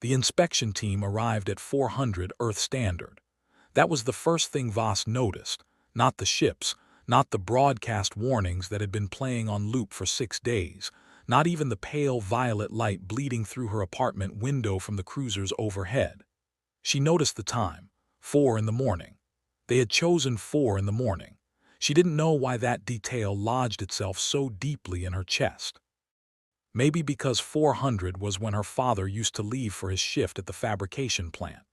The inspection team arrived at 400 Earth Standard. That was the first thing Voss noticed, not the ships, not the broadcast warnings that had been playing on loop for 6 days, not even the pale violet light bleeding through her apartment window from the cruisers overhead. She noticed the time, 4 in the morning. They had chosen 4 in the morning. She didn't know why that detail lodged itself so deeply in her chest. Maybe because 400 was when her father used to leave for his shift at the fabrication plant.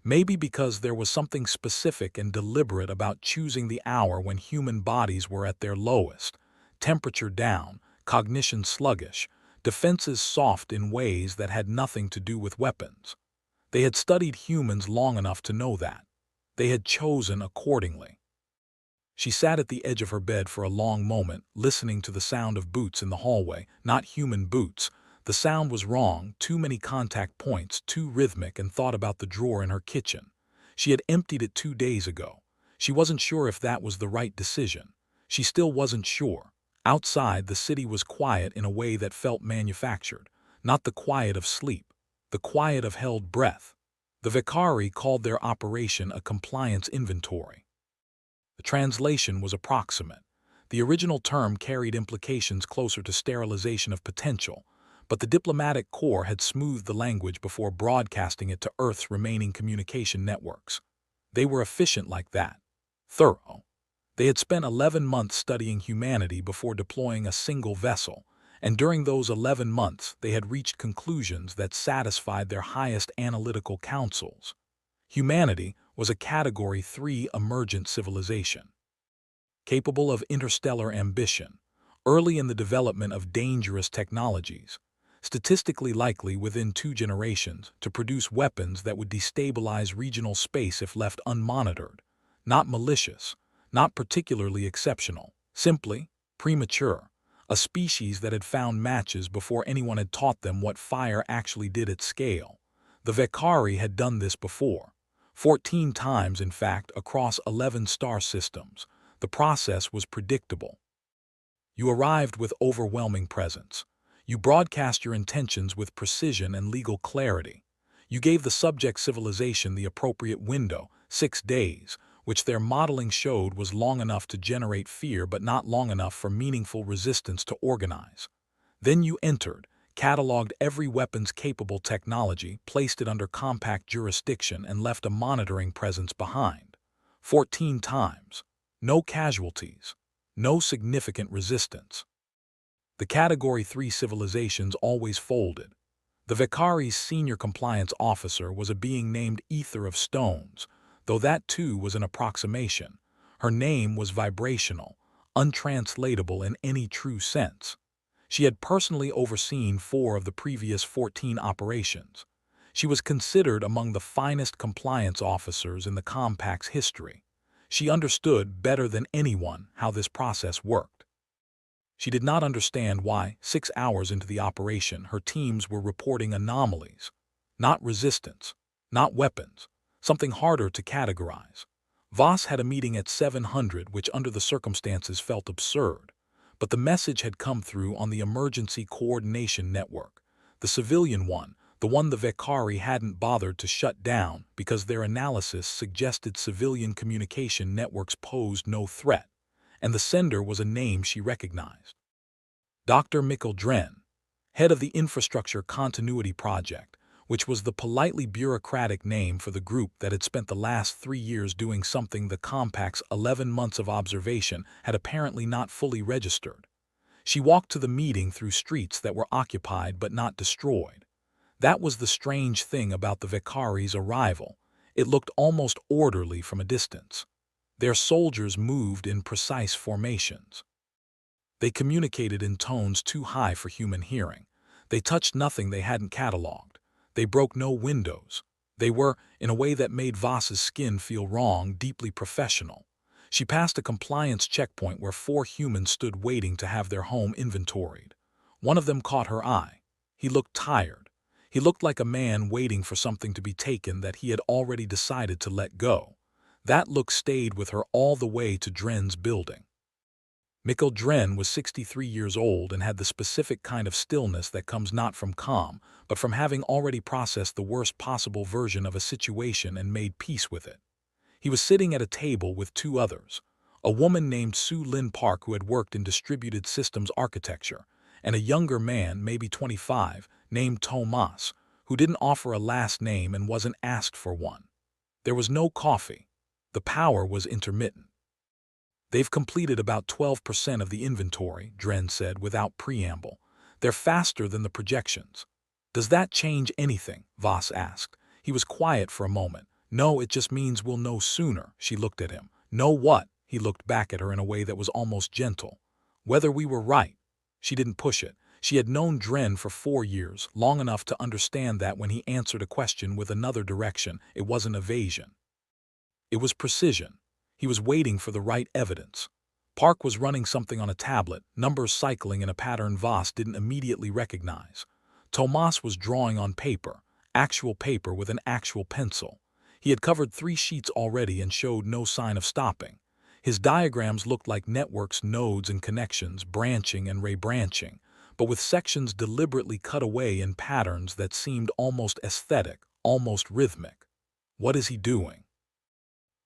Maybe because there was something specific and deliberate about choosing the hour when human bodies were at their lowest, temperature down, cognition sluggish, defenses soft in ways that had nothing to do with weapons. They had studied humans long enough to know that. They had chosen accordingly. She sat at the edge of her bed for a long moment, listening to the sound of boots in the hallway, not human boots. The sound was wrong, too many contact points, too rhythmic, and thought about the drawer in her kitchen. She had emptied it 2 days ago. She wasn't sure if that was the right decision. She still wasn't sure. Outside, the city was quiet in a way that felt manufactured, not the quiet of sleep, the quiet of held breath. The Vicari called their operation a compliance inventory. The translation was approximate. The original term carried implications closer to sterilization of potential, but the diplomatic corps had smoothed the language before broadcasting it to Earth's remaining communication networks. They were efficient like that. Thorough. They had spent 11 months studying humanity before deploying a single vessel, and during those 11 months they had reached conclusions that satisfied their highest analytical councils. Humanity was a Category 3 emergent civilization, capable of interstellar ambition, early in the development of dangerous technologies, statistically likely within 2 generations to produce weapons that would destabilize regional space if left unmonitored, not malicious, not particularly exceptional, simply premature, a species that had found matches before anyone had taught them what fire actually did at scale. The Vicari had done this before, 14 times in fact across 11 star systems. The process was predictable. You arrived with overwhelming presence. You broadcast your intentions with precision and legal clarity. You gave the subject civilization the appropriate window, 6 days, which their modeling showed was long enough to generate fear but not long enough for meaningful resistance to organize. Then you entered, cataloged every weapons-capable technology, placed it under compact jurisdiction, and left a monitoring presence behind. 14 times. No casualties. No significant resistance. The Category 3 civilizations always folded. The Vicari's senior compliance officer was a being named Ether of Stones, though that too was an approximation. Her name was vibrational, untranslatable in any true sense. She had personally overseen 4 of the previous 14 operations. She was considered among the finest compliance officers in the Compact's history. She understood better than anyone how this process worked. She did not understand why, 6 hours into the operation, her teams were reporting anomalies. Not resistance, not weapons, something harder to categorize. Voss had a meeting at 700 which under the circumstances felt absurd, but the message had come through on the Emergency Coordination Network, the civilian one, the one the Vicari hadn't bothered to shut down because their analysis suggested civilian communication networks posed no threat, and the sender was a name she recognized. Dr. Mikkel Dren, head of the Infrastructure Continuity Project, which was the politely bureaucratic name for the group that had spent the last 3 years doing something the Compact's 11 months of observation had apparently not fully registered. She walked to the meeting through streets that were occupied but not destroyed. That was the strange thing about the Vicari's arrival. It looked almost orderly from a distance. Their soldiers moved in precise formations. They communicated in tones too high for human hearing. They touched nothing they hadn't cataloged. They broke no windows. They were, in a way that made Voss's skin feel wrong, deeply professional. She passed a compliance checkpoint where 4 humans stood waiting to have their home inventoried. One of them caught her eye. He looked tired. He looked like a man waiting for something to be taken that he had already decided to let go. That look stayed with her all the way to Dren's building. Mikkel Dren was 63 years old and had the specific kind of stillness that comes not from calm, but from having already processed the worst possible version of a situation and made peace with it. He was sitting at a table with two others, a woman named Sue Lin Park who had worked in distributed systems architecture, and a younger man, maybe 25, named Tomas, who didn't offer a last name and wasn't asked for one. There was no coffee. The power was intermittent. They've completed about 12% of the inventory, Dren said without preamble. They're faster than the projections. Does that change anything? Voss asked. He was quiet for a moment. No, it just means we'll know sooner. She looked at him. Know what? He looked back at her in a way that was almost gentle. Whether we were right. She didn't push it. She had known Dren for 4 years, long enough to understand that when he answered a question with another direction, it wasn't evasion. It was precision. He was waiting for the right evidence. Park was running something on a tablet, numbers cycling in a pattern Voss didn't immediately recognize. Tomas was drawing on paper, actual paper with an actual pencil. He had covered 3 sheets already and showed no sign of stopping. His diagrams looked like networks, nodes and connections, branching and rebranching, but with sections deliberately cut away in patterns that seemed almost aesthetic, almost rhythmic. What is he doing?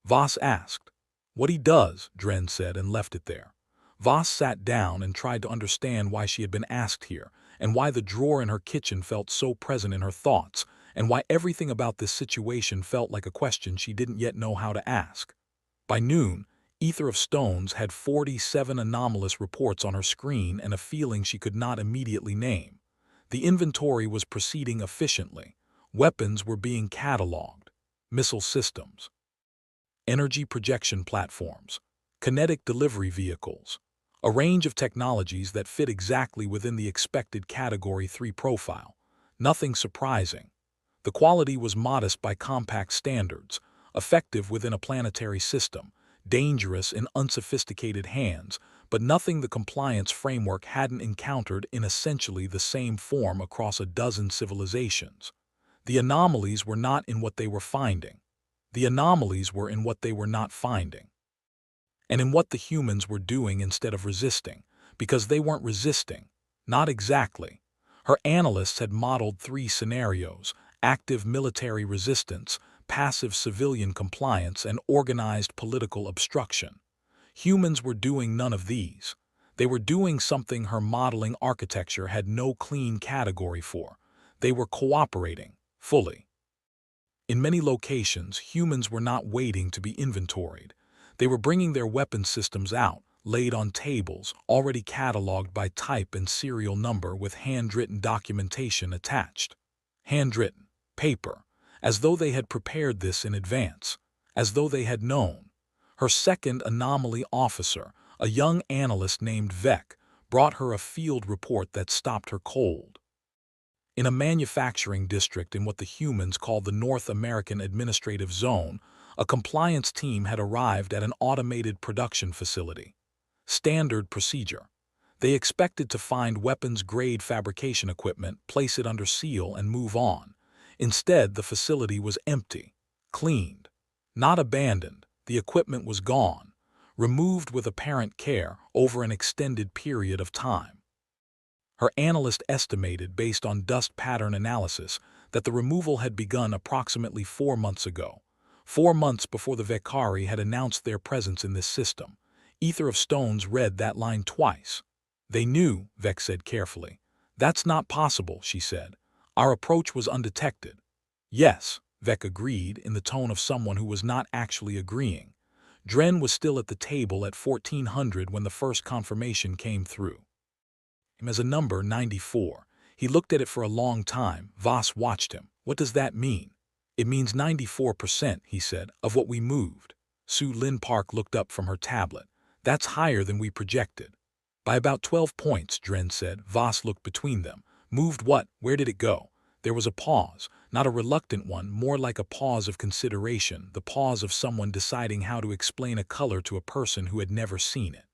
Voss asked. What he does, Dren said and left it there. Voss sat down and tried to understand why she had been asked here, and why the drawer in her kitchen felt so present in her thoughts, and why everything about this situation felt like a question she didn't yet know how to ask. By noon, Ether of Stones had 47 anomalous reports on her screen and a feeling she could not immediately name. The inventory was proceeding efficiently. Weapons were being cataloged. Missile systems. Energy projection platforms, kinetic delivery vehicles, a range of technologies that fit exactly within the expected Category 3 profile. Nothing surprising. The quality was modest by compact standards, effective within a planetary system, dangerous in unsophisticated hands, but nothing the compliance framework hadn't encountered in essentially the same form across a dozen civilizations. The anomalies were not in what they were finding. The anomalies were in what they were not finding, and in what the humans were doing instead of resisting, because they weren't resisting. Not exactly. Her analysts had modeled 3 scenarios: active military resistance, passive civilian compliance, and organized political obstruction. Humans were doing none of these. They were doing something her modeling architecture had no clean category for. They were cooperating, fully. In many locations, humans were not waiting to be inventoried. They were bringing their weapon systems out, laid on tables, already cataloged by type and serial number with handwritten documentation attached. Handwritten, paper, as though they had prepared this in advance, as though they had known. Her second anomaly officer, a young analyst named Vec, brought her a field report that stopped her cold. In a manufacturing district in what the humans call the North American Administrative Zone, a compliance team had arrived at an automated production facility. Standard procedure. They expected to find weapons-grade fabrication equipment, place it under seal, and move on. Instead, the facility was empty, cleaned. Not abandoned, the equipment was gone, removed with apparent care over an extended period of time. Her analyst estimated, based on dust pattern analysis, that the removal had begun approximately 4 months ago, 4 months before the Vekari had announced their presence in this system. Ether of Stones read that line twice. They knew, Vec said carefully. That's not possible, she said. Our approach was undetected. Yes, Vec agreed in the tone of someone who was not actually agreeing. Dren was still at the table at 1400 when the first confirmation came through. As a number 94. He looked at it for a long time. Voss watched him. What does that mean? It means 94%, he said, of what we moved. Sue Lin Park looked up from her tablet. That's higher than we projected. By about 12 points, Dren said. Voss looked between them. Moved what? Where did it go? There was a pause, not a reluctant one, more like a pause of consideration, the pause of someone deciding how to explain a color to a person who had never seen it.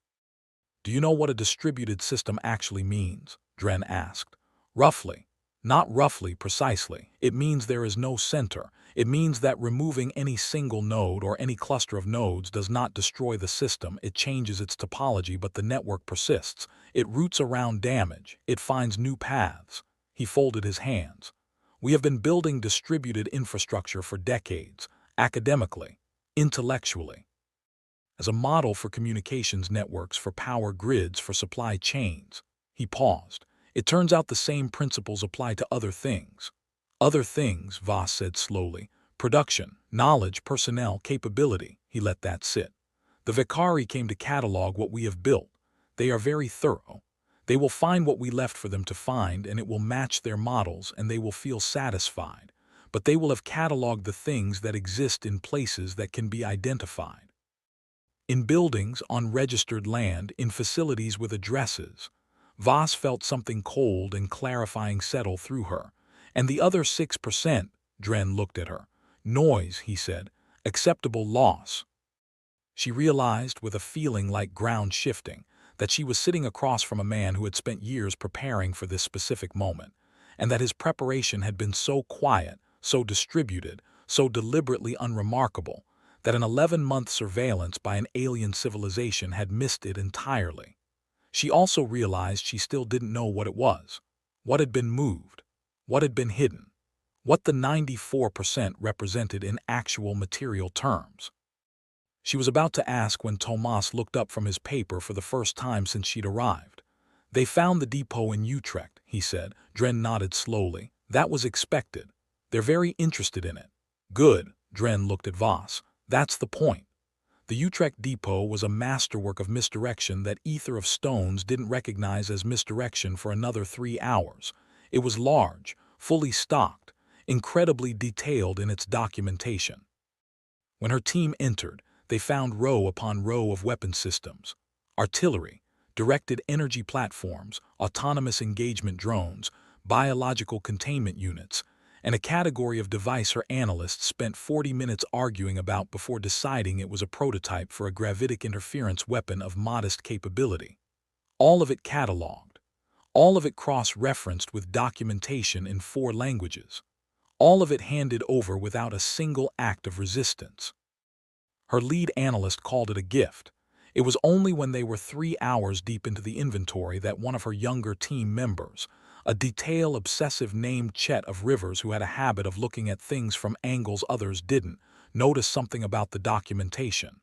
Do you know what a distributed system actually means? Dren asked. Roughly. Not roughly, precisely. It means there is no center. It means that removing any single node or any cluster of nodes does not destroy the system. It changes its topology, but the network persists. It roots around damage. It finds new paths. He folded his hands. We have been building distributed infrastructure for decades, academically, intellectually, as a model for communications networks, for power grids, for supply chains. He paused. It turns out the same principles apply to other things. Other things, Voss said slowly. Production, knowledge, personnel, capability. He let that sit. The Vicari came to catalog what we have built. They are very thorough. They will find what we left for them to find, and it will match their models, and they will feel satisfied. But they will have cataloged the things that exist in places that can be identified. In buildings, on registered land, in facilities with addresses. Voss felt something cold and clarifying settle through her. And the other 6%, Dren looked at her. Noise, he said. Acceptable loss. She realized, with a feeling like ground shifting, that she was sitting across from a man who had spent years preparing for this specific moment, and that his preparation had been so quiet, so distributed, so deliberately unremarkable, that an 11-month surveillance by an alien civilization had missed it entirely. She also realized she still didn't know what it was, what had been moved, what had been hidden, what the 94% represented in actual material terms. She was about to ask when Tomas looked up from his paper for the first time since she'd arrived. They found the depot in Utrecht, he said. Dren nodded slowly. That was expected. They're very interested in it. Good, Dren looked at Voss. That's the point. The Utrecht depot was a masterwork of misdirection that Ether of Stones didn't recognize as misdirection for another 3 hours. It was large, fully stocked, incredibly detailed in its documentation. When her team entered, they found row upon row of weapon systems, artillery, directed energy platforms, autonomous engagement drones, biological containment units, and a category of device her analysts spent 40 minutes arguing about before deciding it was a prototype for a gravitic interference weapon of modest capability. All of it cataloged. All of it cross-referenced with documentation in 4 languages. All of it handed over without a single act of resistance. Her lead analyst called it a gift. It was only when they were 3 hours deep into the inventory that one of her younger team members, a detail-obsessive named Chet of Rivers who had a habit of looking at things from angles others didn't, noticed something about the documentation.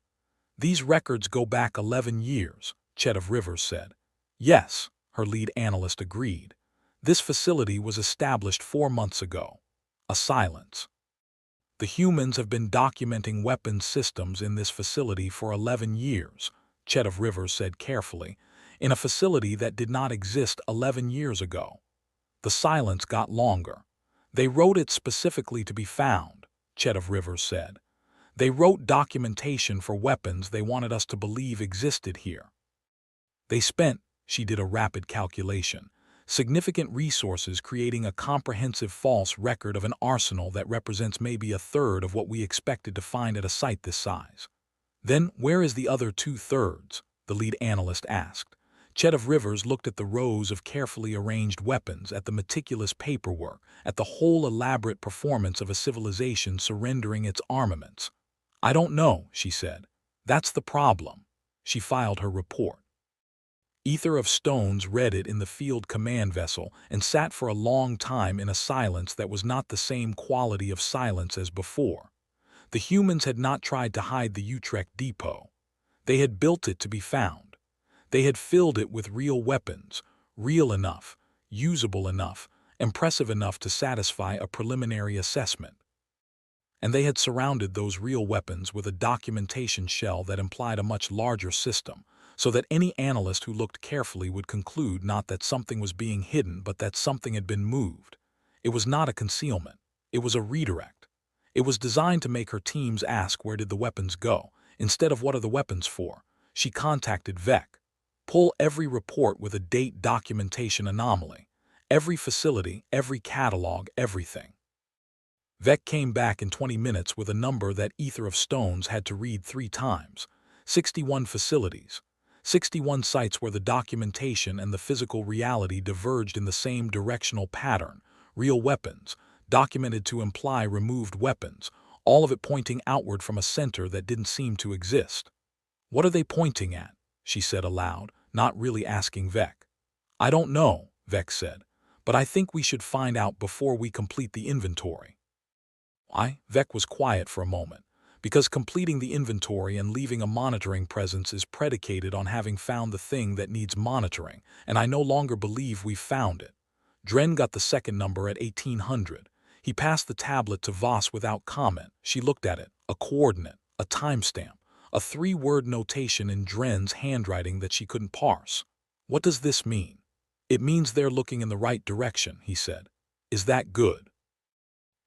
These records go back 11 years, Chet of Rivers said. Yes, her lead analyst agreed. This facility was established 4 months ago. A silence. The humans have been documenting weapons systems in this facility for 11 years, Chet of Rivers said carefully, in a facility that did not exist 11 years ago. The silence got longer. They wrote it specifically to be found, Chet of Rivers said. They wrote documentation for weapons they wanted us to believe existed here. They spent, she did a rapid calculation, significant resources creating a comprehensive false record of an arsenal that represents maybe a third of what we expected to find at a site this size. Then where is the other 2/3? The lead analyst asked. Chet of Rivers looked at the rows of carefully arranged weapons, at the meticulous paperwork, at the whole elaborate performance of a civilization surrendering its armaments. I don't know, she said. That's the problem. She filed her report. Ether of Stones read it in the field command vessel and sat for a long time in a silence that was not the same quality of silence as before. The humans had not tried to hide the Utrecht depot. They had built it to be found. They had filled it with real weapons, real enough, usable enough, impressive enough to satisfy a preliminary assessment. And they had surrounded those real weapons with a documentation shell that implied a much larger system, so that any analyst who looked carefully would conclude not that something was being hidden but that something had been moved. It was not a concealment. It was a redirect. It was designed to make her teams ask where did the weapons go, instead of what are the weapons for. She contacted Vec. Pull every report with a date documentation anomaly. Every facility, every catalog, everything. Vec came back in 20 minutes with a number that Ether of Stones had to read 3 times. 61 facilities. 61 sites where the documentation and the physical reality diverged in the same directional pattern, real weapons, documented to imply removed weapons, all of it pointing outward from a center that didn't seem to exist. "What are they pointing at?" she said aloud, not really asking Vec. "I don't know," Vec said, "but I think we should find out before we complete the inventory." Vec was quiet for a moment, because completing the inventory and leaving a monitoring presence is predicated on having found the thing that needs monitoring, and I no longer believe we've found it. Dren got the second number at 1800. He passed the tablet to Voss without comment. She looked at it, a coordinate, a timestamp, a 3-word notation in Dren's handwriting that she couldn't parse. "What does this mean?" "It means they're looking in the right direction," he said. "Is that good?"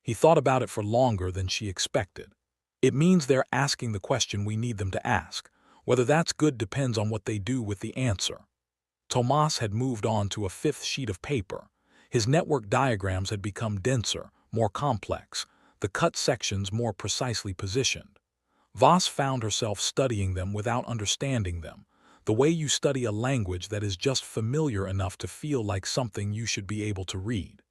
He thought about it for longer than she expected. "It means they're asking the question we need them to ask. Whether that's good depends on what they do with the answer." Tomas had moved on to a 5th sheet of paper. His network diagrams had become denser, more complex, the cut sections more precisely positioned. Voss found herself studying them without understanding them, the way you study a language that is just familiar enough to feel like something you should be able to read.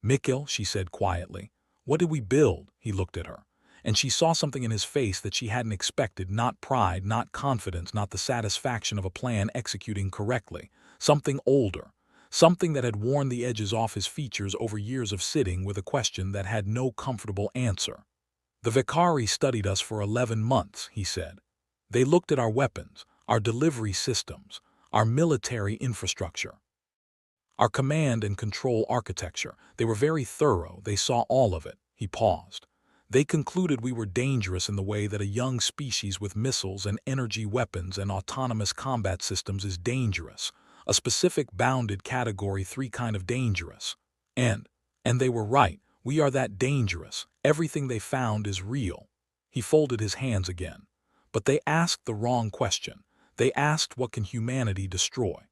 "Mikkel," she said quietly, "what did we build?" He looked at her, and she saw something in his face that she hadn't expected, not pride, not confidence, not the satisfaction of a plan executing correctly, something older, something that had worn the edges off his features over years of sitting with a question that had no comfortable answer. "The Vicari studied us for 11 months, he said. "They looked at our weapons, our delivery systems, our military infrastructure, our command and control architecture. They were very thorough, they saw all of it." He paused. "They concluded we were dangerous in the way that a young species with missiles and energy weapons and autonomous combat systems is dangerous, a specific bounded Category 3 kind of dangerous. And they were right, we are that dangerous, everything they found is real." He folded his hands again. "But they asked the wrong question. They asked, what can humanity destroy?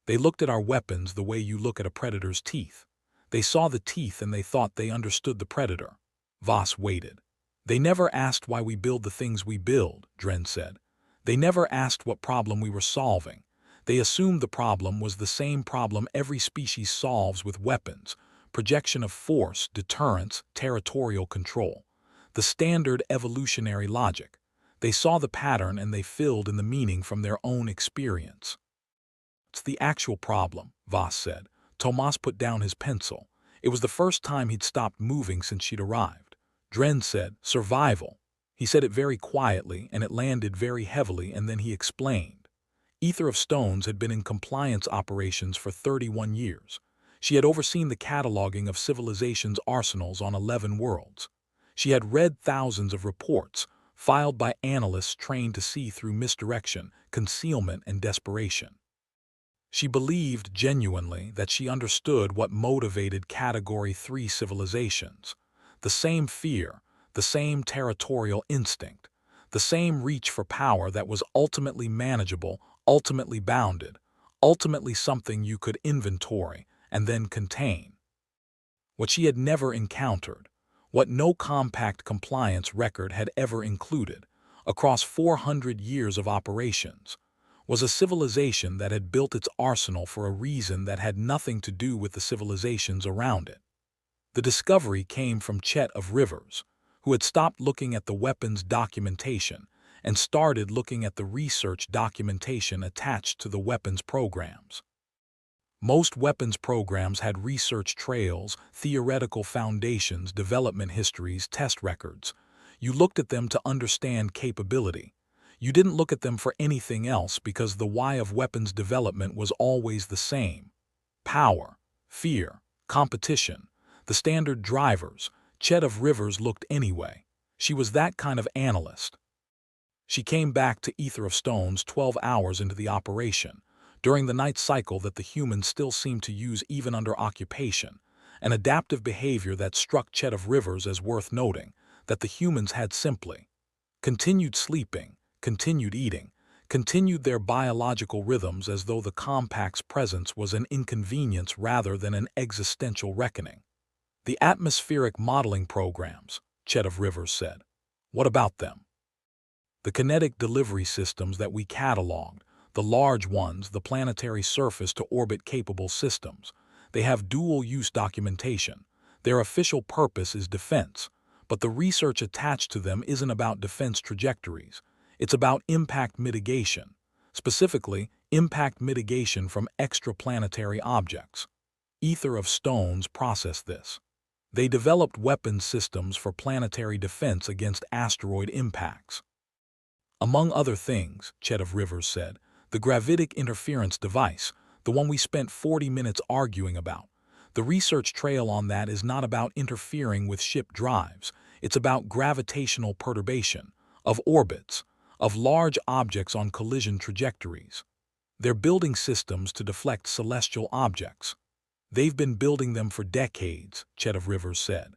They looked at our weapons the way you look at a predator's teeth. They saw the teeth and they thought they understood the predator." Voss waited. "They never asked why we build the things we build," Dren said. "They never asked what problem we were solving. They assumed the problem was the same problem every species solves with weapons: projection of force, deterrence, territorial control. The standard evolutionary logic. They saw the pattern and they filled in the meaning from their own experience." "It's the actual problem," Voss said. Tomas put down his pencil. It was the first time he'd stopped moving since she'd arrived. Dren said, "Survival." He said it very quietly, and it landed very heavily, and then he explained. Ether of Stones had been in compliance operations for 31 years. She had overseen the cataloging of civilization's arsenals on 11 worlds. She had read thousands of reports, filed by analysts trained to see through misdirection, concealment, and desperation. She believed genuinely that she understood what motivated Category 3 civilizations. The same fear, the same territorial instinct, the same reach for power that was ultimately manageable, ultimately bounded, ultimately something you could inventory and then contain. What she had never encountered, what no compact compliance record had ever included, across 400 years of operations, was a civilization that had built its arsenal for a reason that had nothing to do with the civilizations around it. The discovery came from Chet of Rivers, who had stopped looking at the weapons documentation and started looking at the research documentation attached to the weapons programs. Most weapons programs had research trails, theoretical foundations, development histories, test records. You looked at them to understand capability. You didn't look at them for anything else because the why of weapons development was always the same: power, fear, competition, the standard drivers. Chet of Rivers looked anyway. She was that kind of analyst. She came back to Ether of Stones 12 hours into the operation, during the night cycle that the humans still seemed to use even under occupation, an adaptive behavior that struck Chet of Rivers as worth noting, that the humans had simply continued sleeping, continued eating, continued their biological rhythms as though the compact's presence was an inconvenience rather than an existential reckoning. "The atmospheric modeling programs," Chet of Rivers said. "What about them?" "The kinetic delivery systems that we cataloged, the large ones, the planetary surface-to-orbit capable systems, They have dual-use documentation. Their official purpose is defense, but the research attached to them isn't about defense trajectories. It's about impact mitigation, specifically impact mitigation from extraplanetary objects. Ether of Stones processed this. They developed weapons systems for planetary defense against asteroid impacts. Among other things, Chet of Rivers said, the gravitic interference device, the one we spent 40 minutes arguing about. The research trail on that is not about interfering with ship drives. It's about gravitational perturbation, of orbits, of large objects on collision trajectories. They're building systems to deflect celestial objects. They've been building them for decades, Chet of Rivers said.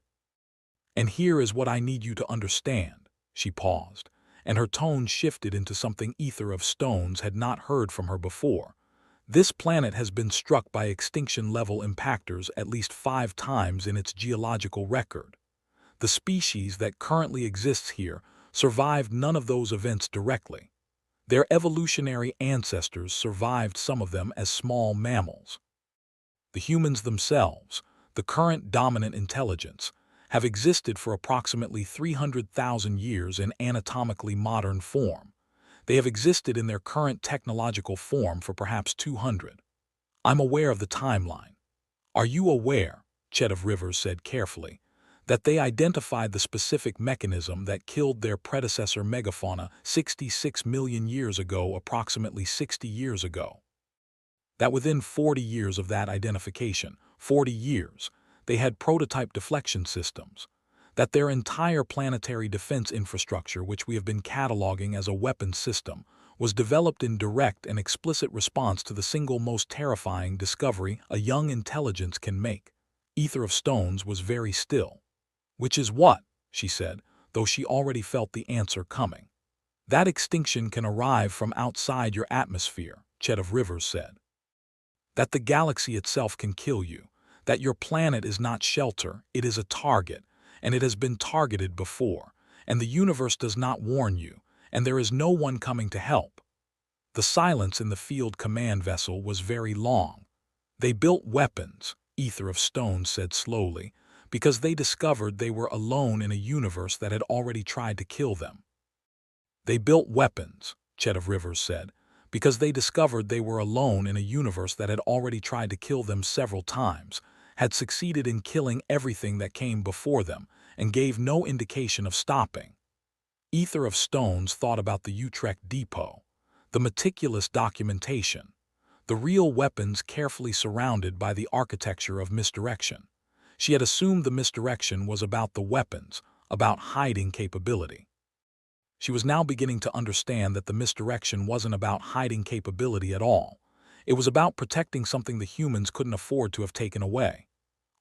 And here is what I need you to understand. She paused, and her tone shifted into something Ether of Stones had not heard from her before. This planet has been struck by extinction-level impactors at least 5 times in its geological record. The species that currently exists here survived none of those events directly. Their evolutionary ancestors survived some of them as small mammals. The humans themselves, the current dominant intelligence, have existed for approximately 300,000 years in anatomically modern form. They have existed in their current technological form for perhaps 200. I'm aware of the timeline. Are you aware, Chet of Rivers said carefully, that they identified the specific mechanism that killed their predecessor megafauna 66 million years ago, approximately 60 years ago? That within 40 years of that identification, 40 years, they had prototype deflection systems, that their entire planetary defense infrastructure, which we have been cataloging as a weapons system, was developed in direct and explicit response to the single most terrifying discovery a young intelligence can make. Ether of Stones was very still. Which is what, she said, though she already felt the answer coming. That extinction can arrive from outside your atmosphere, Chet of Rivers said. That the galaxy itself can kill you, that your planet is not shelter, it is a target, and it has been targeted before, and the universe does not warn you, and there is no one coming to help. The silence in the field command vessel was very long. They built weapons, Ether of Stones said slowly, because they discovered they were alone in a universe that had already tried to kill them. They built weapons, Chet of Rivers said, because they discovered they were alone in a universe that had already tried to kill them several times, had succeeded in killing everything that came before them, and gave no indication of stopping. Ether of Stones thought about the Utrecht depot, the meticulous documentation, the real weapons carefully surrounded by the architecture of misdirection. She had assumed the misdirection was about the weapons, about hiding capability. She was now beginning to understand that the misdirection wasn't about hiding capability at all. It was about protecting something the humans couldn't afford to have taken away.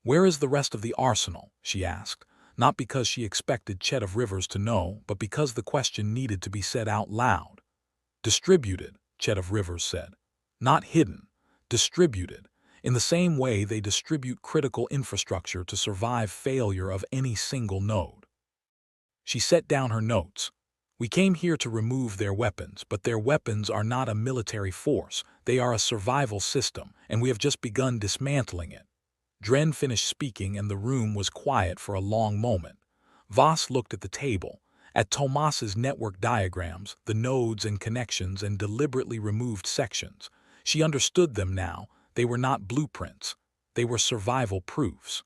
Where is the rest of the arsenal? She asked, not because she expected Chet of Rivers to know, but because the question needed to be said out loud. Distributed, Chet of Rivers said. Not hidden. Distributed. In the same way they distribute critical infrastructure to survive failure of any single node. She set down her notes. We came here to remove their weapons, but their weapons are not a military force. They are a survival system, and we have just begun dismantling it. Dren finished speaking, and the room was quiet for a long moment. Voss looked at the table, at Tomas's network diagrams, the nodes and connections and deliberately removed sections. She understood them now. They were not blueprints. They were survival proofs.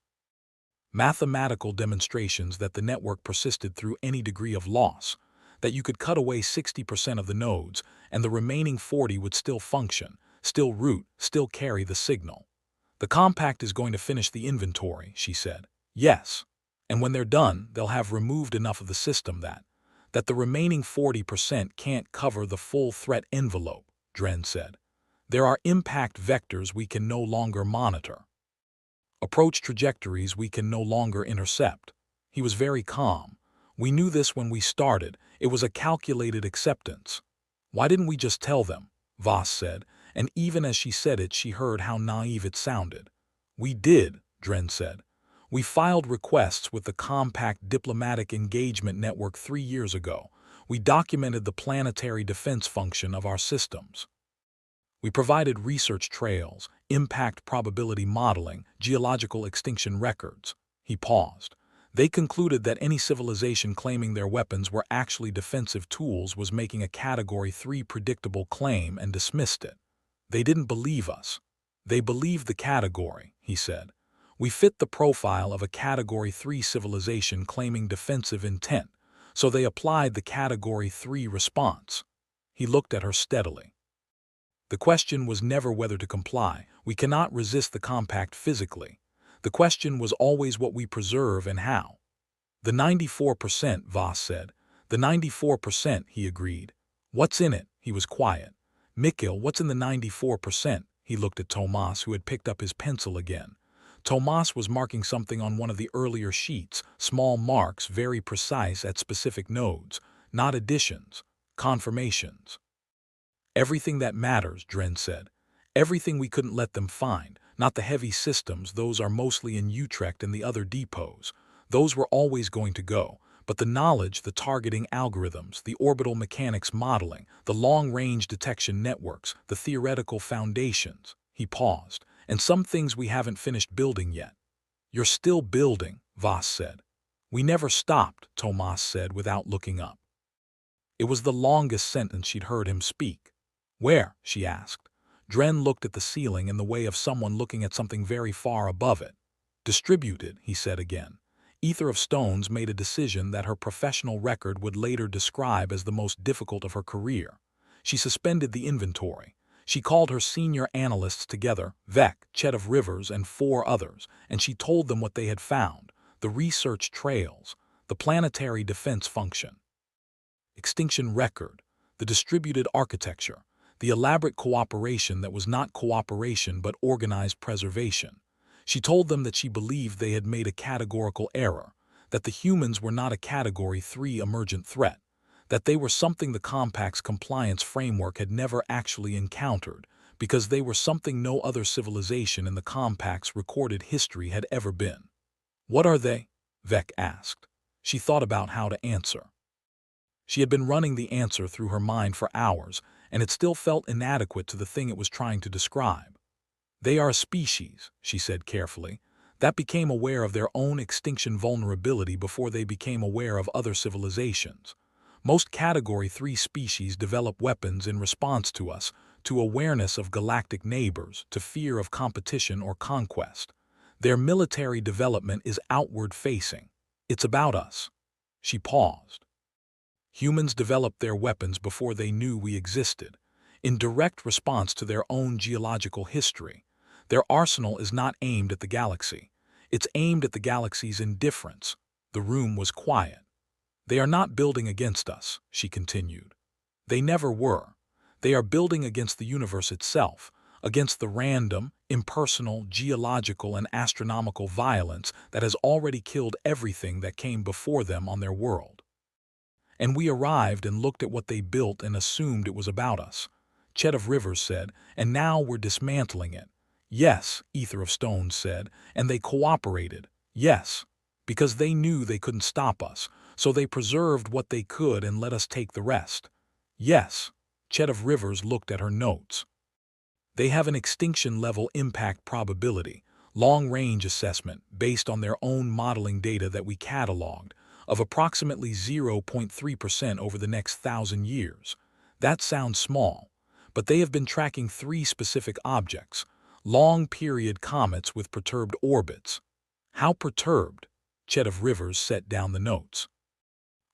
Mathematical demonstrations that the network persisted through any degree of loss, that you could cut away 60% of the nodes and the remaining 40 would still function, still route, still carry the signal. The compact is going to finish the inventory, she said. Yes. And when they're done, they'll have removed enough of the system that the remaining 40% can't cover the full threat envelope, Dren said. There are impact vectors we can no longer monitor. Approach trajectories we can no longer intercept. He was very calm. We knew this when we started. It was a calculated acceptance. Why didn't we just tell them? Voss said, and even as she said it, she heard how naive it sounded. We did, Dren said. We filed requests with the Compact Diplomatic Engagement Network 3 years ago. We documented the planetary defense function of our systems. We provided research trails, impact probability modeling, geological extinction records. He paused. They concluded that any civilization claiming their weapons were actually defensive tools was making a Category 3 predictable claim and dismissed it. They didn't believe us. They believed the category, he said. We fit the profile of a Category 3 civilization claiming defensive intent, so they applied the Category 3 response. He looked at her steadily. The question was never whether to comply. We cannot resist the compact physically. The question was always what we preserve and how. The 94%, Voss said. The 94%, he agreed. What's in it? He was quiet. Mikhail, what's in the 94%? He looked at Tomas, who had picked up his pencil again. Tomas was marking something on one of the earlier sheets, small marks, very precise at specific nodes, not additions, confirmations. Everything that matters, Dren said. Everything we couldn't let them find, not the heavy systems, those are mostly in Utrecht and the other depots. Those were always going to go, but the knowledge, the targeting algorithms, the orbital mechanics modeling, the long-range detection networks, the theoretical foundations. He paused. And some things we haven't finished building yet. You're still building, Voss said. We never stopped, Tomas said without looking up. It was the longest sentence she'd heard him speak. Where? She asked. Dren looked at the ceiling in the way of someone looking at something very far above it. Distributed, he said again. Ether of Stones made a decision that her professional record would later describe as the most difficult of her career. She suspended the inventory. She called her senior analysts together, Vec, Chet of Rivers, and 4 others, and she told them what they had found, the research trails, the planetary defense function, extinction record, the distributed architecture, the elaborate cooperation that was not cooperation but organized preservation. She told them that she believed they had made a categorical error, that the humans were not a Category 3 emergent threat, that they were something the Compact's compliance framework had never actually encountered, because they were something no other civilization in the Compact's recorded history had ever been. What are they? Vec asked. She thought about how to answer. She had been running the answer through her mind for hours, and it still felt inadequate to the thing it was trying to describe. They are a species, she said carefully, that became aware of their own extinction vulnerability before they became aware of other civilizations. Most Category 3 species develop weapons in response to us, to awareness of galactic neighbors, to fear of competition or conquest. Their military development is outward-facing. It's about us. She paused. Humans developed their weapons before they knew we existed, in direct response to their own geological history. Their arsenal is not aimed at the galaxy. It's aimed at the galaxy's indifference. The room was quiet. They are not building against us, she continued. They never were. They are building against the universe itself, against the random, impersonal, geological, and astronomical violence that has already killed everything that came before them on their world. And we arrived and looked at what they built and assumed it was about us. Chet of Rivers said, and now we're dismantling it. Yes, Ether of Stones said, and they cooperated. Yes, because they knew they couldn't stop us, so they preserved what they could and let us take the rest. Yes, Chet of Rivers looked at her notes. They have an extinction-level impact probability, long-range assessment based on their own modeling data that we cataloged, of approximately 0.3% over the next 1,000 years. That sounds small, but they have been tracking 3 specific objects, long-period comets with perturbed orbits. How perturbed? Chet of Rivers set down the notes.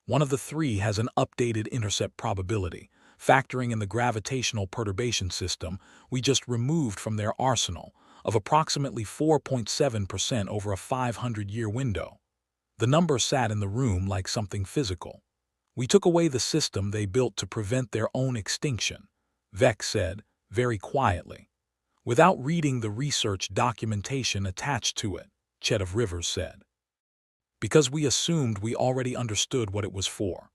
One of the 3 has an updated intercept probability, factoring in the gravitational perturbation system we just removed from their arsenal, of approximately 4.7% over a 500-year window. The number sat in the room like something physical. We took away the system they built to prevent their own extinction, Vec said, very quietly. Without reading the research documentation attached to it, Chet of Rivers said. Because we assumed we already understood what it was for.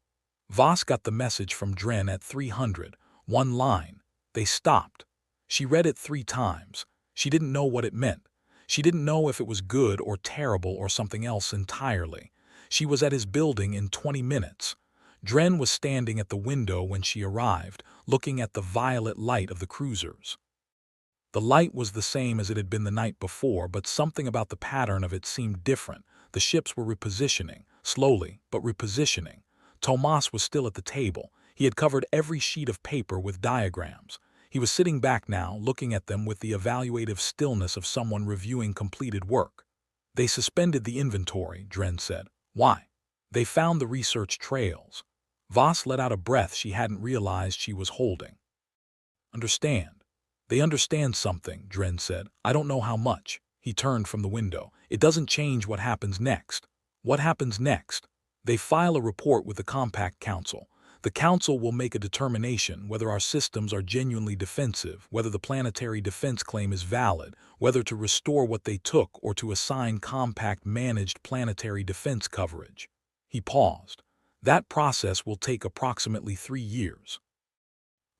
Voss got the message from Dren at 300, one line. They stopped. She read it 3 times. She didn't know what it meant. She didn't know if it was good or terrible or something else entirely. She was at his building in 20 minutes. Dren was standing at the window when she arrived, looking at the violet light of the cruisers. The light was the same as it had been the night before, but something about the pattern of it seemed different. The ships were repositioning, slowly, but repositioning. Tomas was still at the table. He had covered every sheet of paper with diagrams. He was sitting back now, looking at them with the evaluative stillness of someone reviewing completed work. They suspended the inventory, Dren said. Why? They found the research trails. Voss let out a breath she hadn't realized she was holding. Understand. They understand something, Dren said. I don't know how much. He turned from the window. It doesn't change what happens next. What happens next? They file a report with the Compact Council. The Council will make a determination whether our systems are genuinely defensive, whether the planetary defense claim is valid, whether to restore what they took or to assign Compact-managed planetary defense coverage. He paused. That process will take approximately 3 years.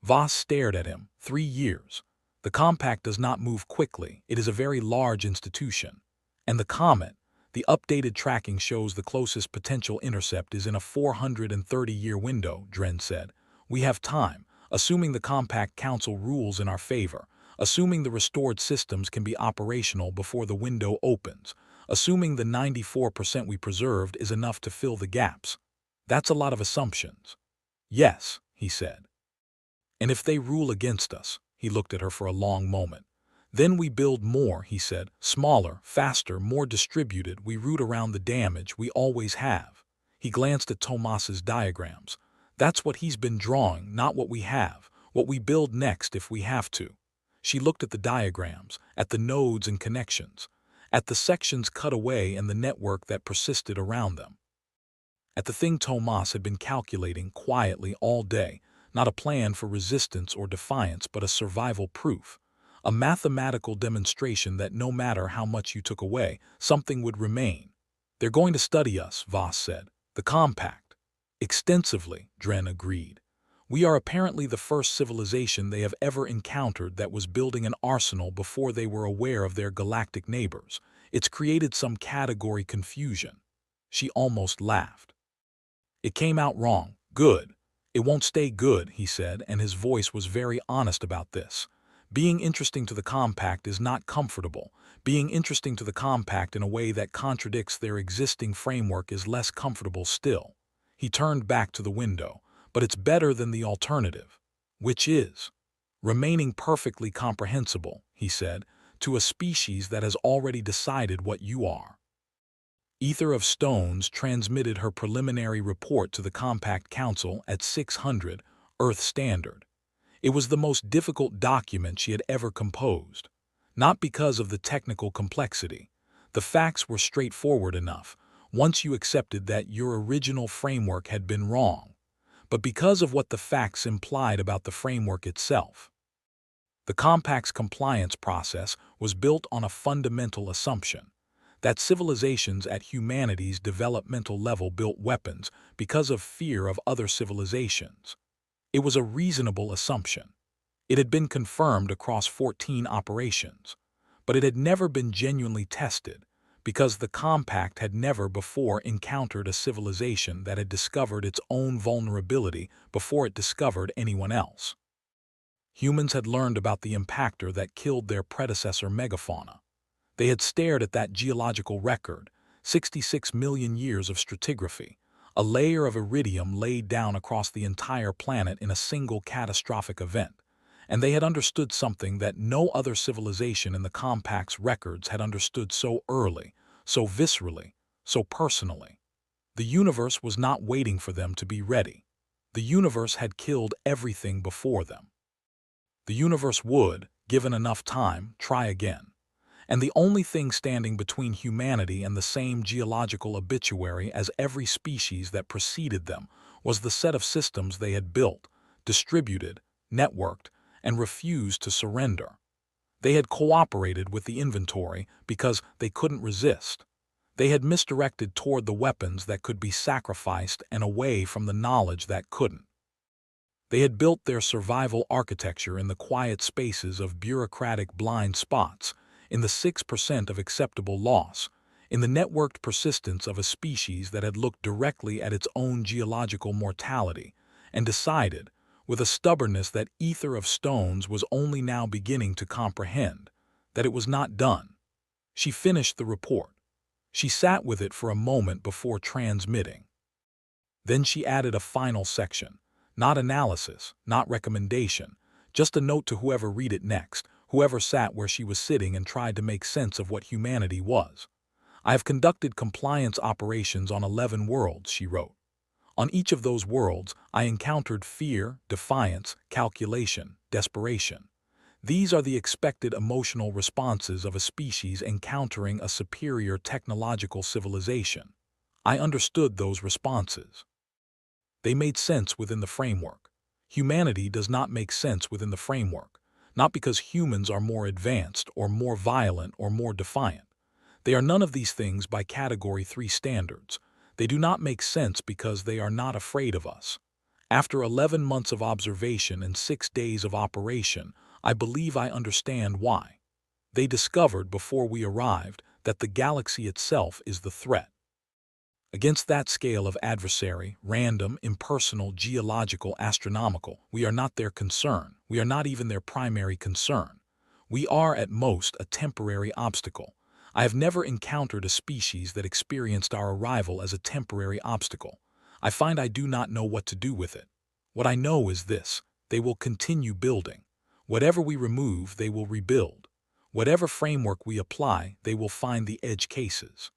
Voss stared at him. 3 years. The Compact does not move quickly. It is a very large institution. And the comet, the updated tracking shows the closest potential intercept is in a 430-year window, Dren said. We have time, assuming the Compact Council rules in our favor, assuming the restored systems can be operational before the window opens, assuming the 94% we preserved is enough to fill the gaps. That's a lot of assumptions. Yes, he said. And if they rule against us, he looked at her for a long moment. Then we build more, he said, smaller, faster, more distributed. We root around the damage we always have. He glanced at Tomas's diagrams. That's what he's been drawing, not what we have, what we build next if we have to. She looked at the diagrams, at the nodes and connections, at the sections cut away and the network that persisted around them. At the thing Tomas had been calculating quietly all day, not a plan for resistance or defiance, but a survival proof. A mathematical demonstration that no matter how much you took away, something would remain. They're going to study us, Voss said. The Compact. Extensively, Dren agreed. We are apparently the first civilization they have ever encountered that was building an arsenal before they were aware of their galactic neighbors. It's created some category confusion. She almost laughed. It came out wrong. Good. It won't stay good, he said, and his voice was very honest about this. Being interesting to the Compact is not comfortable. Being interesting to the Compact in a way that contradicts their existing framework is less comfortable still. He turned back to the window. But it's better than the alternative. Which is? Remaining perfectly comprehensible, he said, to a species that has already decided what you are. Ether of Stones transmitted her preliminary report to the Compact Council at 600 Earth Standard. It was the most difficult document she had ever composed. Not because of the technical complexity. The facts were straightforward enough, once you accepted that your original framework had been wrong, but because of what the facts implied about the framework itself. The Compact's compliance process was built on a fundamental assumption, that civilizations at humanity's developmental level built weapons because of fear of other civilizations. It was a reasonable assumption. It had been confirmed across 14 operations, but it had never been genuinely tested because the Compact had never before encountered a civilization that had discovered its own vulnerability before it discovered anyone else. Humans had learned about the impactor that killed their predecessor megafauna. They had stared at that geological record, 66 million years of stratigraphy, a layer of iridium laid down across the entire planet in a single catastrophic event, and they had understood something that no other civilization in the Compact's records had understood so early, so viscerally, so personally. The universe was not waiting for them to be ready. The universe had killed everything before them. The universe would, given enough time, try again. And the only thing standing between humanity and the same geological obituary as every species that preceded them was the set of systems they had built, distributed, networked, and refused to surrender. They had cooperated with the inventory because they couldn't resist. They had misdirected toward the weapons that could be sacrificed and away from the knowledge that couldn't. They had built their survival architecture in the quiet spaces of bureaucratic blind spots, in the 6% of acceptable loss, in the networked persistence of a species that had looked directly at its own geological mortality and decided, with a stubbornness that Ether of Stones was only now beginning to comprehend, that it was not done. She finished the report. She sat with it for a moment before transmitting. Then she added a final section, not analysis, not recommendation, just a note to whoever read it next, whoever sat where she was sitting and tried to make sense of what humanity was. I have conducted compliance operations on 11 worlds, she wrote. On each of those worlds, I encountered fear, defiance, calculation, desperation. These are the expected emotional responses of a species encountering a superior technological civilization. I understood those responses. They made sense within the framework. Humanity does not make sense within the framework, not because humans are more advanced or more violent or more defiant. They are none of these things by Category 3 standards. They do not make sense because they are not afraid of us. After 11 months of observation and 6 days of operation, I believe I understand why. They discovered before we arrived that the galaxy itself is the threat. Against that scale of adversary, random, impersonal, geological, astronomical, we are not their concern. We are not even their primary concern. We are, at most, a temporary obstacle. I have never encountered a species that experienced our arrival as a temporary obstacle. I find I do not know what to do with it. What I know is this: they will continue building. Whatever we remove, they will rebuild. Whatever framework we apply, they will find the edge cases.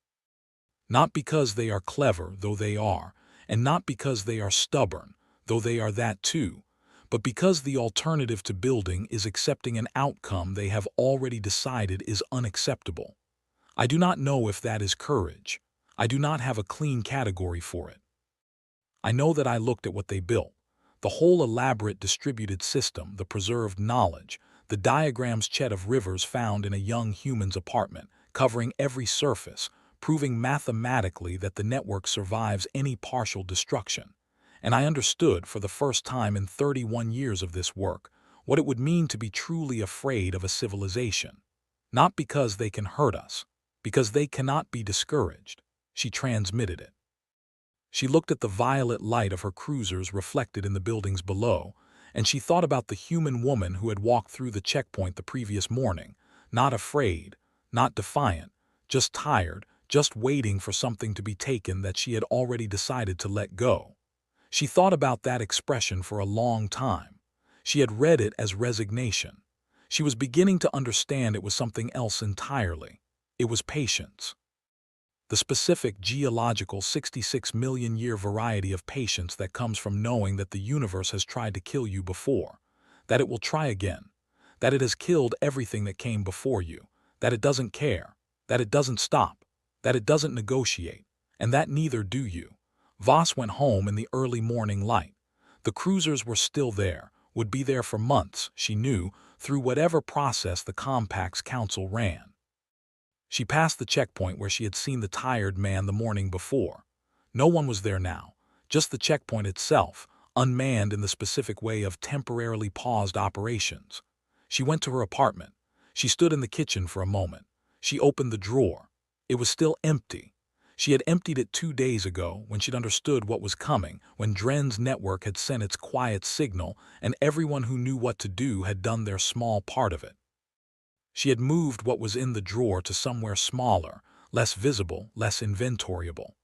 Not because they are clever, though they are, and not because they are stubborn, though they are that too, but because the alternative to building is accepting an outcome they have already decided is unacceptable. I do not know if that is courage. I do not have a clean category for it. I know that I looked at what they built. The whole elaborate distributed system, the preserved knowledge, the diagrams Chet of Rivers found in a young human's apartment, covering every surface, proving mathematically that the network survives any partial destruction. And I understood, for the first time in 31 years of this work, what it would mean to be truly afraid of a civilization. Not because they can hurt us, because they cannot be discouraged. She transmitted it. She looked at the violet light of her cruisers reflected in the buildings below, and she thought about the human woman who had walked through the checkpoint the previous morning, not afraid, not defiant, just tired, just waiting for something to be taken that she had already decided to let go. She thought about that expression for a long time. She had read it as resignation. She was beginning to understand it was something else entirely. It was patience. The specific geological 66 million year variety of patience that comes from knowing that the universe has tried to kill you before, that it will try again, that it has killed everything that came before you, that it doesn't care, that it doesn't stop, that it doesn't negotiate, and that neither do you. Voss went home in the early morning light. The cruisers were still there, would be there for months, she knew, through whatever process the Compact's council ran. She passed the checkpoint where she had seen the tired man the morning before. No one was there now, just the checkpoint itself, unmanned in the specific way of temporarily paused operations. She went to her apartment. She stood in the kitchen for a moment. She opened the drawer. It was still empty. She had emptied it 2 days ago when she'd understood what was coming, when Dren's network had sent its quiet signal and everyone who knew what to do had done their small part of it. She had moved what was in the drawer to somewhere smaller, less visible, less inventoriable.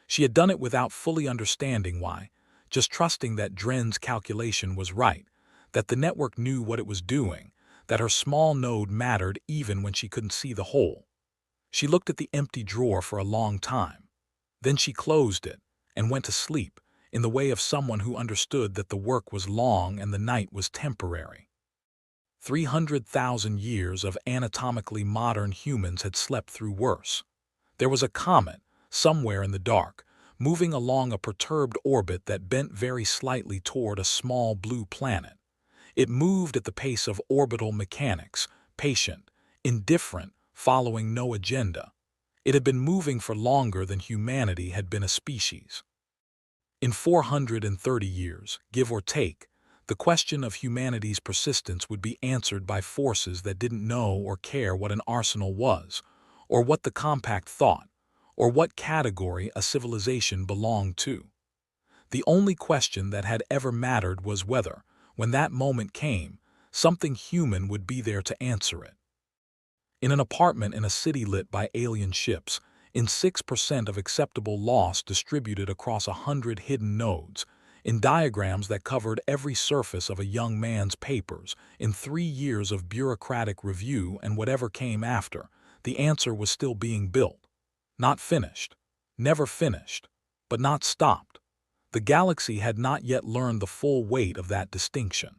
She had done it without fully understanding why, just trusting that Dren's calculation was right, that the network knew what it was doing, that her small node mattered even when she couldn't see the whole. She looked at the empty drawer for a long time. Then she closed it and went to sleep, in the way of someone who understood that the work was long and the night was temporary. 300,000 years of anatomically modern humans had slept through worse. There was a comet, somewhere in the dark, moving along a perturbed orbit that bent very slightly toward a small blue planet. It moved at the pace of orbital mechanics, patient, indifferent, following no agenda. It had been moving for longer than humanity had been a species. In 430 years, give or take, the question of humanity's persistence would be answered by forces that didn't know or care what an arsenal was, or what the Compact thought, or what category a civilization belonged to. The only question that had ever mattered was whether, When that moment came, something human would be there to answer it. In an apartment in a city lit by alien ships, in 6% of acceptable loss distributed across 100 hidden nodes, in diagrams that covered every surface of a young man's papers, in 3 years of bureaucratic review and whatever came after, the answer was still being built. Not finished. Never finished. But not stopped. The galaxy had not yet learned the full weight of that distinction.